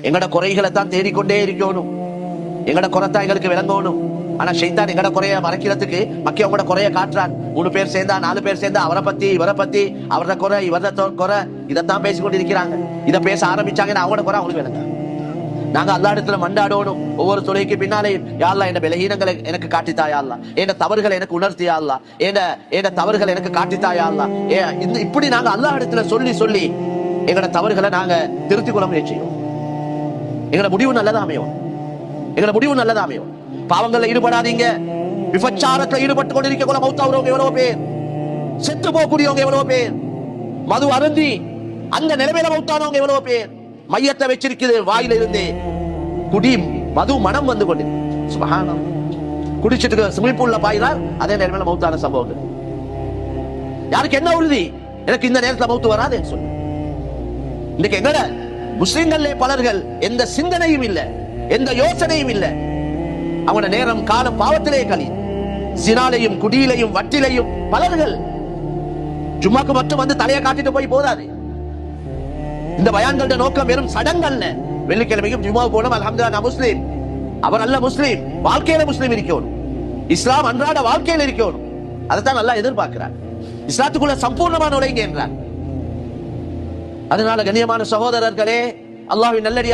எங்கட குறைகளை தான் தேடிக்கொண்டே இருக்கணும். எங்கட குறைத்தான் எங்களுக்கு விளங்கணும். ஆனா ஷைத்தான் எங்கட குறைய மறைக்கிறதுக்கு மக்கள் உங்களோட குறைய காட்டுறான். 3 பேர் சேர்ந்தா 4 பேர் சேர்ந்தா அவரை பத்தி இவரை பத்தி அவரத குறை இவரத குறை இதைத்தான் பேசிக்கொண்டு இருக்கிறாங்க. இதை பேச ஆரம்பிச்சாங்கன்னா அவங்களோட குறை அவங்களுக்கு விளங்க. நாங்க அல்லா இடத்துல மண்டாடணும். ஒவ்வொரு தொலைக்கு பின்னாலே யா அல்லாஹ் என் பலகீனங்களை எனக்கு காட்டித்தாயா அல்லாஹ், என் தவறுகளை எனக்கு உணர்த்தியா அல்லாஹ், என் தவறுகளை எனக்கு காட்டித்தாயா அல்லாஹ். இப்படி நாங்க அல்லாஹ் இடத்துல சொல்லி சொல்லி எங்களோட தவறுகளை நாங்க திருத்திக் கொள்ள முயற்சியும். எங்களோட முடிவு நல்லதா அமையும். எங்களோட முடிவு நல்லதா அமையும். பாவங்கள்ல ஈடுபடாதீங்க. விபச்சாரத்துல ஈடுபட்டு கொண்டிருக்க மௌத்தாவுறவங்க எவ்வளவு பேர், செத்து போகக்கூடியவங்க எவ்வளவு பேர், மது அருந்தி அந்த நிலைமையில மௌத்தானவங்க எவ்வளவு பேர், மையத்தை வச்சிருக்கிறது வாயில இருந்து குடி மது மனம் வந்து கொண்டு சுபஹானல்லாஹ் குடிச்சிட்டு ஸ்விமிங் பூல்ல பாயிறார். அதே நிலைமையில மௌத்தான சம்பவங்கள். யாருக்கு என்ன உறுதி எனக்கு இந்த நேரத்துல மௌத்து வராதுன்னு சொல்லு. இன்னைக்கு எங்கட முஸ்லிம்களே பலர்கள் எந்த சிந்தனையும் இல்ல, எந்த யோசனையும் இல்ல. அவனோட நேரம் காலம் பாவத்திலே கழி, சினாலையும் குடியிலையும் வட்டிலையும் பலர்கள். ஜும்மாக்கு மட்டும் வந்து தலையை காட்டிட்டு போய் போதாது. இந்த பயான்களோட நோக்கம் வெறும் சடங்கல்ல. வெள்ளிக்கிழமைக்கும் ஜும்மா போனோம் அல்ஹம்துலில்லாஹ் நான் முஸ்லீம், அவர் அல்ல முஸ்லீம், வாழ்க்கையில முஸ்லீம் இருக்கணும். இஸ்லாம் அன்றாட வாழ்க்கையில் இருக்கணும். அதைத்தான் நல்லா எதிர்பார்க்கிறார். இஸ்லாத்துக்குள்ள சம்பூர்ணமான நுழைங்க என்றார். அதனால கண்ணியமான சகோதரர்களே, அல்லாஹ்வின் நல்லடியார்களே,